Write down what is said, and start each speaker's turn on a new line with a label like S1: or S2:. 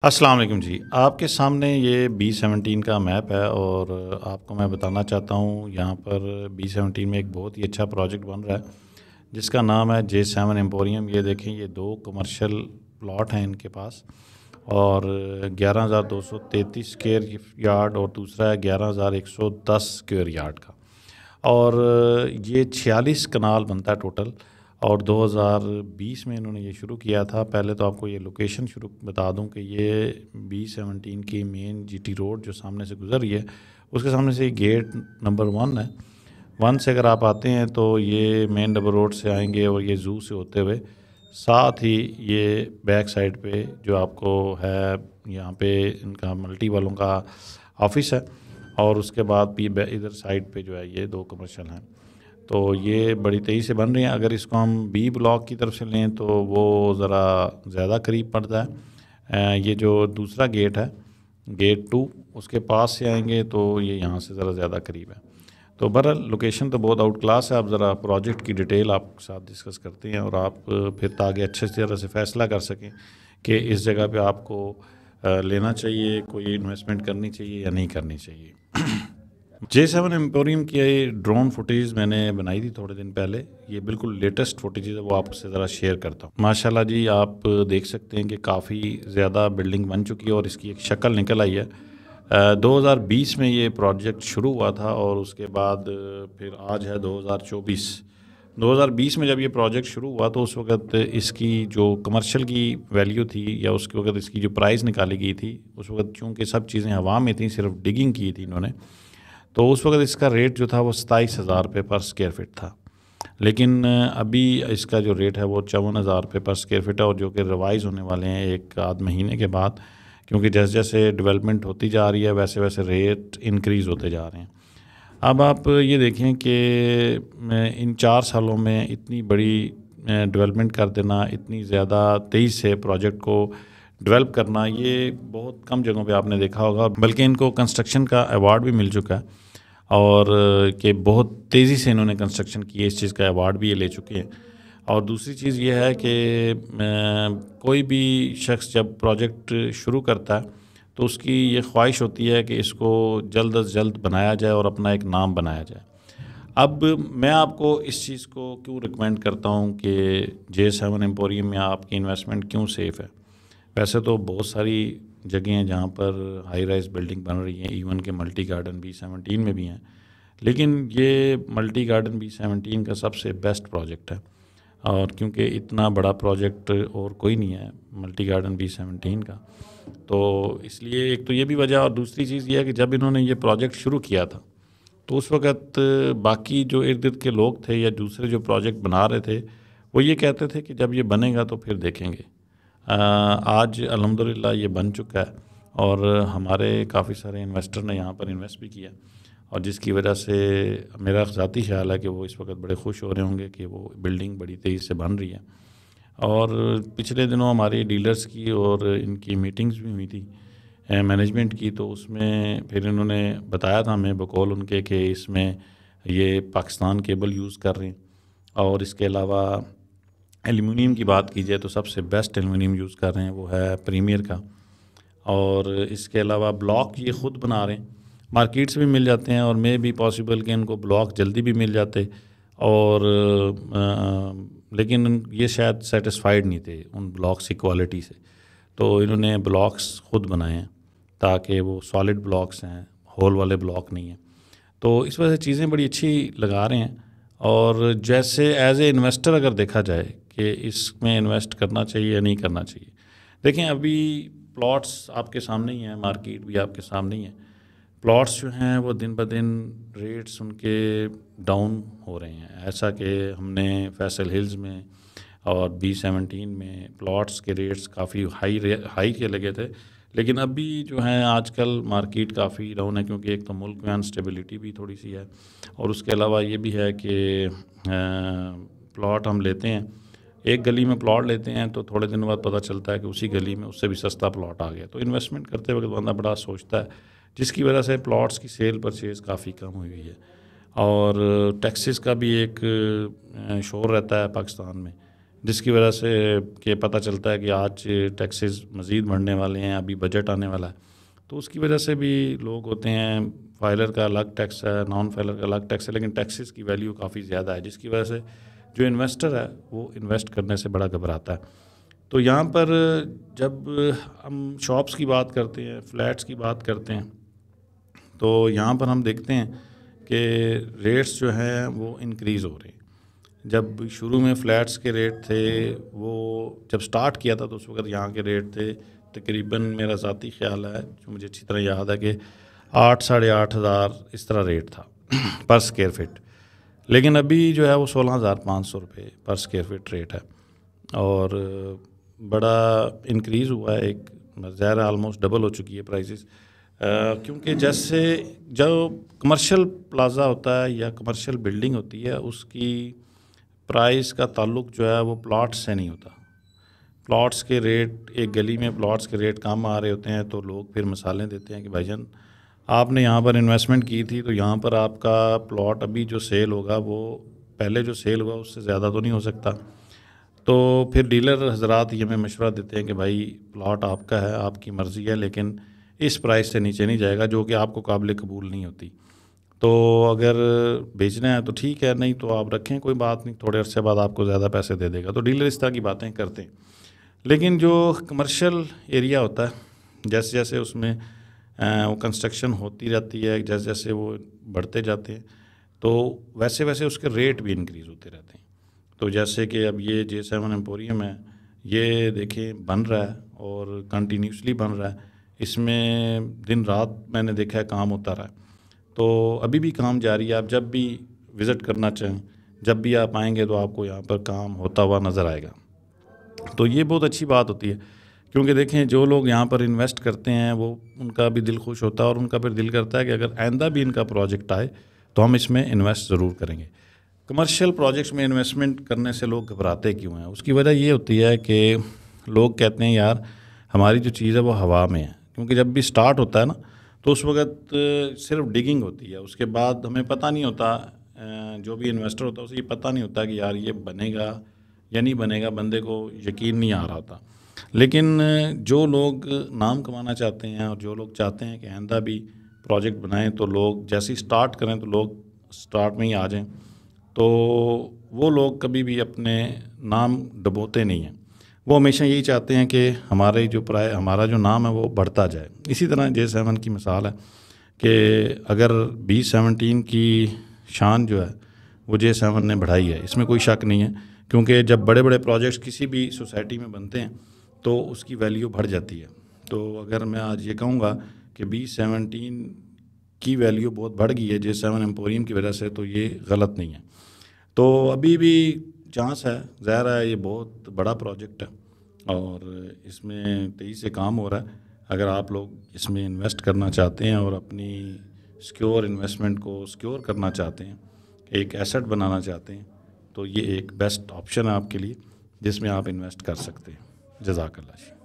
S1: السلام علیکم جی، آپ کے سامنے یہ B17 کا میپ ہے اور آپ کو میں بتانا چاہتا ہوں یہاں پر B17 میں ایک بہت ہی اچھا پروجیکٹ بن رہا ہے جس کا نام ہے J7 ایمپوریم۔ یہ دیکھیں، یہ 2 کمرشل پلاٹ ہیں ان کے پاس اور 11,233 اسکوائر یارڈ اور دوسرا ہے 11,110 اسکوائر یارڈ کا، اور یہ 46 کنال بنتا ہے ٹوٹل، اور 2020 میں انہوں نے یہ شروع کیا تھا۔ پہلے تو آپ کو یہ لوکیشن شروع بتا دوں کہ یہ B17 کی مین جی ٹی روڈ جو سامنے سے گزر رہی ہے، اس کے سامنے سے یہ گیٹ نمبر 1 ہے۔ 1 سے اگر آپ آتے ہیں تو یہ مین ڈبل روڈ سے آئیں گے اور یہ زو سے ہوتے ہوئے ساتھ ہی یہ بیک سائڈ پہ جو آپ کو ہے، یہاں پہ ان کا ملٹی والوں کا آفس ہے، اور اس کے بعد بھی ادھر سائڈ پہ جو ہے یہ 2 کمرشل ہیں۔ تو یہ بڑی تیزی سے بن رہی ہیں۔ اگر اس کو ہم بی بلاک کی طرف سے لیں تو وہ ذرا زیادہ قریب پڑتا ہے۔ یہ جو دوسرا گیٹ ہے، گیٹ 2، اس کے پاس سے آئیں گے تو یہ یہاں سے ذرا زیادہ قریب ہے۔ تو بہرحال لوکیشن تو بہت آؤٹ کلاس ہے۔ آپ ذرا پروجیکٹ کی ڈیٹیل آپ کے ساتھ ڈسکس کرتے ہیں اور آپ پھر تاکہ اچھے طرح سے فیصلہ کر سکیں کہ اس جگہ پہ آپ کو لینا چاہیے، کوئی انویسٹمنٹ کرنی چاہیے یا نہیں کرنی چاہیے۔ J7 ایمپوریم کی ڈرون فوٹیج میں نے بنائی تھی تھوڑے دن پہلے، یہ بالکل لیٹسٹ فوٹیج ہے، وہ آپ سے ذرا شیئر کرتا ہوں۔ ماشاءاللہ جی، آپ دیکھ سکتے ہیں کہ کافی زیادہ بلڈنگ بن چکی ہے اور اس کی ایک شکل نکل آئی ہے۔ 2020 میں یہ پروجیکٹ شروع ہوا تھا اور اس کے بعد پھر آج ہے 2024۔ 2020 میں جب یہ پروجیکٹ شروع ہوا تو اس وقت اس کی جو کمرشل کی ویلیو تھی یا اس کے وقت اس کی جو پرائز نکالی گئی تھی، اس وقت چونکہ سب چیزیں ہوا میں تھیں، صرف ڈگنگ کی تھی انہوں نے، تو اس وقت اس کا ریٹ جو تھا وہ 27,000 روپے پر اسکوائر فٹ تھا۔ لیکن ابھی اس کا جو ریٹ ہے وہ 54,000 روپے پر اسکوائر فٹ ہے، اور جو کہ ریوائز ہونے والے ہیں ایک آدھ مہینے کے بعد، کیونکہ جیسے جیسے ڈیولپمنٹ ہوتی جا رہی ہے ویسے ویسے ریٹ انکریز ہوتے جا رہے ہیں۔ اب آپ یہ دیکھیں کہ ان 4 سالوں میں اتنی بڑی ڈیولپمنٹ کر دینا، اتنی زیادہ تیزی سے پروجیکٹ کو ڈیولپ کرنا، یہ بہت کم جگہوں پہ آپ نے دیکھا ہوگا، بلکہ ان کو کنسٹرکشن کا ایوارڈ بھی مل چکا ہے، اور کہ بہت تیزی سے انہوں نے کنسٹرکشن کی ہے، اس چیز کا ایوارڈ بھی یہ لے چکے ہیں۔ اور دوسری چیز یہ ہے کہ کوئی بھی شخص جب پروجیکٹ شروع کرتا ہے تو اس کی یہ خواہش ہوتی ہے کہ اس کو جلد از جلد بنایا جائے اور اپنا ایک نام بنایا جائے۔ اب میں آپ کو اس چیز کو کیوں ریکمینڈ کرتا ہوں کہ J7 ایمپوریم میں آپ کی انویسٹمنٹ کیوں سیف ہے؟ ویسے تو بہت ساری جگہیں ہیں جہاں پر ہائی رائز بلڈنگ بن رہی ہیں، ایون کہ ملٹی گارڈن B17 میں بھی ہیں، لیکن یہ ملٹی گارڈن B17 کا سب سے بیسٹ پروجیکٹ ہے، اور کیونکہ اتنا بڑا پروجیکٹ اور کوئی نہیں ہے ملٹی گارڈن B17 کا، تو اس لیے ایک تو یہ بھی وجہ، اور دوسری چیز یہ ہے کہ جب انہوں نے یہ پروجیکٹ شروع کیا تھا تو اس وقت باقی جو ارد گرد کے لوگ تھے یا دوسرے جو پروجیکٹ بنا رہے تھے وہ یہ کہتے تھے کہ جب یہ بنے گا تو پھر دیکھیں گے۔ آج الحمدللہ یہ بن چکا ہے، اور ہمارے کافی سارے انویسٹر نے یہاں پر انویسٹ بھی کیا، اور جس کی وجہ سے میرا ذاتی خیال ہے کہ وہ اس وقت بڑے خوش ہو رہے ہوں گے کہ وہ بلڈنگ بڑی تیزی سے بن رہی ہے۔ اور پچھلے دنوں ہماری ڈیلرز کی اور ان کی میٹنگز بھی ہوئی تھی مینجمنٹ کی، تو اس میں پھر انہوں نے بتایا تھا ہمیں بقول ان کے کہ اس میں یہ پاکستان کیبل یوز کر رہے ہیں، اور اس کے علاوہ ایلومینیم کی بات کی جائے تو سب سے بیسٹ ایلومینیم یوز کر رہے ہیں وہ ہے پریمیئر کا، اور اس کے علاوہ بلاک یہ خود بنا رہے ہیں، مارکیٹ سے بھی مل جاتے ہیں، اور میں بھی پاسبل کہ ان کو بلاک جلدی بھی مل جاتے، اور لیکن یہ شاید سیٹسفائیڈ نہیں تھے ان بلاکس کی کوالٹی سے، تو انہوں نے بلاکس خود بنائے ہیں تاکہ وہ سالڈ بلاکس ہیں، ہول والے بلاک نہیں ہیں، تو اس وجہ سے چیزیں بڑی اچھی لگا رہے ہیں۔ اور جیسے ایز اے انویسٹر اگر دیکھا جائے کہ اس میں انویسٹ کرنا چاہیے یا نہیں کرنا چاہیے، دیکھیں ابھی پلاٹس آپ کے سامنے ہی ہیں، مارکیٹ بھی آپ کے سامنے ہی ہے، پلاٹس جو ہیں وہ دن بدن ریٹس ان کے ڈاؤن ہو رہے ہیں، ایسا کہ ہم نے فیصل ہلز میں اور B17 میں پلاٹس کے ریٹس کافی ہائی کے لگے تھے، لیکن ابھی جو ہیں آج کل مارکیٹ کافی ڈاؤن ہے، کیونکہ ایک تو ملک میں انسٹیبلٹی بھی تھوڑی سی ہے، اور اس کے علاوہ یہ بھی ہے کہ پلاٹ ہم لیتے ہیں، ایک گلی میں پلاٹ لیتے ہیں تو تھوڑے دن بعد پتہ چلتا ہے کہ اسی گلی میں اس سے بھی سستا پلاٹ آ گیا، تو انویسٹمنٹ کرتے وقت بندہ بڑا سوچتا ہے، جس کی وجہ سے پلاٹس کی سیل پرچیز کافی کم ہوئی ہوئی ہے۔ اور ٹیکسز کا بھی ایک شور رہتا ہے پاکستان میں، جس کی وجہ سے کہ پتہ چلتا ہے کہ آج ٹیکسز مزید بڑھنے والے ہیں، ابھی بجٹ آنے والا ہے، تو اس کی وجہ سے بھی لوگ ہوتے ہیں فائلر کا الگ ٹیکس ہے، نان فائلر کا الگ ٹیکس ہے، لیکن ٹیکسز کی ویلیو کافی زیادہ ہے، جس کی وجہ سے جو انویسٹر ہے وہ انویسٹ کرنے سے بڑا گھبراتا ہے۔ تو یہاں پر جب ہم شاپس کی بات کرتے ہیں، فلیٹس کی بات کرتے ہیں، تو یہاں پر ہم دیکھتے ہیں کہ ریٹس جو ہیں وہ انکریز ہو رہے ہیں۔ جب شروع میں فلیٹس کے ریٹ تھے، وہ جب سٹارٹ کیا تھا تو اس وقت یہاں کے ریٹ تھے تقریباً، میرا ذاتی خیال ہے جو مجھے اچھی طرح یاد ہے کہ 8,500 اس طرح ریٹ تھا پر اسکوائر فٹ، لیکن ابھی جو ہے وہ 16,500 روپے پر اسکوائر فٹ ریٹ ہے، اور بڑا انکریز ہوا ہے، ایک ظاہر آلموسٹ ڈبل ہو چکی ہے پرائسز، کیونکہ جیسے جو کمرشل پلازا ہوتا ہے یا کمرشل بلڈنگ ہوتی ہے، اس کی پرائز کا تعلق جو ہے وہ پلاٹس سے نہیں ہوتا۔ پلاٹس کے ریٹ، ایک گلی میں پلاٹس کے ریٹ کم آ رہے ہوتے ہیں تو لوگ پھر مثالیں دیتے ہیں کہ بھائی جان آپ نے یہاں پر انویسٹمنٹ کی تھی تو یہاں پر آپ کا پلاٹ ابھی جو سیل ہوگا وہ پہلے جو سیل ہوا اس سے زیادہ تو نہیں ہو سکتا۔ تو پھر ڈیلر حضرات یہ ہمیں مشورہ دیتے ہیں کہ بھائی پلاٹ آپ کا ہے، آپ کی مرضی ہے، لیکن اس پرائس سے نیچے نہیں جائے گا، جو کہ آپ کو قابل قبول نہیں ہوتی۔ تو اگر بیچنا ہے تو ٹھیک ہے، نہیں تو آپ رکھیں، کوئی بات نہیں، تھوڑے عرصے بعد آپ کو زیادہ پیسے دے دے گا۔ تو ڈیلر اس طرح کی باتیں کرتے ہیں، لیکن جو کمرشل ایریا ہوتا ہے، جیسے جیسے اس میں وہ کنسٹرکشن ہوتی رہتی ہے، جیسے جیسے وہ بڑھتے جاتے ہیں تو ویسے ویسے اس کے ریٹ بھی انکریز ہوتے رہتے ہیں۔ تو جیسے کہ اب یہ J7 ایمپوریم ہے، یہ دیکھیں بن رہا ہے اور کنٹینیوسلی بن رہا ہے، اس میں دن رات میں نے دیکھا ہے کام ہوتا رہا ہے، تو ابھی بھی کام جاری ہے۔ آپ جب بھی وزٹ کرنا چاہیں، جب بھی آپ آئیں گے تو آپ کو یہاں پر کام ہوتا ہوا نظر آئے گا، تو یہ بہت اچھی بات ہوتی ہے، کیونکہ دیکھیں جو لوگ یہاں پر انویسٹ کرتے ہیں وہ ان کا بھی دل خوش ہوتا ہے، اور ان کا پھر دل کرتا ہے کہ اگر آئندہ بھی ان کا پروجیکٹ آئے تو ہم اس میں انویسٹ ضرور کریں گے۔ کمرشل پروجیکٹس میں انویسٹمنٹ کرنے سے لوگ گھبراتے کیوں ہیں؟ اس کی وجہ یہ ہوتی ہے کہ لوگ کہتے ہیں یار ہماری جو چیز ہے وہ ہوا میں ہے، کیونکہ جب بھی سٹارٹ ہوتا ہے نا تو اس وقت صرف ڈگنگ ہوتی ہے، اس کے بعد ہمیں پتہ نہیں ہوتا، جو بھی انویسٹر ہوتا ہے اسے یہ پتہ نہیں ہوتا کہ یار یہ بنے گا یا نہیں بنے گا، بندے کو یقین نہیں آ رہا ہوتا۔ لیکن جو لوگ نام کمانا چاہتے ہیں اور جو لوگ چاہتے ہیں کہ آئندہ بھی پروجیکٹ بنائیں، تو لوگ جیسے ہی سٹارٹ کریں تو لوگ سٹارٹ میں ہی آ جائیں، تو وہ لوگ کبھی بھی اپنے نام ڈبوتے نہیں ہیں، وہ ہمیشہ یہی چاہتے ہیں کہ ہمارا جو نام ہے وہ بڑھتا جائے۔ اسی طرح J7 کی مثال ہے کہ اگر B17 کی شان جو ہے وہ J7 نے بڑھائی ہے، اس میں کوئی شک نہیں ہے، کیونکہ جب بڑے بڑے پروجیکٹس کسی بھی سوسائٹی میں بنتے ہیں تو اس کی ویلیو بڑھ جاتی ہے۔ تو اگر میں آج یہ کہوں گا کہ B17 کی ویلیو بہت بڑھ گئی ہے J7 ایمپوریم کی وجہ سے، تو یہ غلط نہیں ہے۔ تو ابھی بھی چانس ہے، ظاہر ہے یہ بہت بڑا پروجیکٹ ہے اور اس میں تیزی سے کام ہو رہا ہے۔ اگر آپ لوگ اس میں انویسٹ کرنا چاہتے ہیں اور اپنی سیکیور انویسٹمنٹ کو سیکیور کرنا چاہتے ہیں، ایک ایسٹ بنانا چاہتے ہیں، تو یہ ایک بیسٹ آپشن ہے آپ کے لیے جس میں آپ انویسٹ کر سکتے ہیں۔ جزاک اللہ۔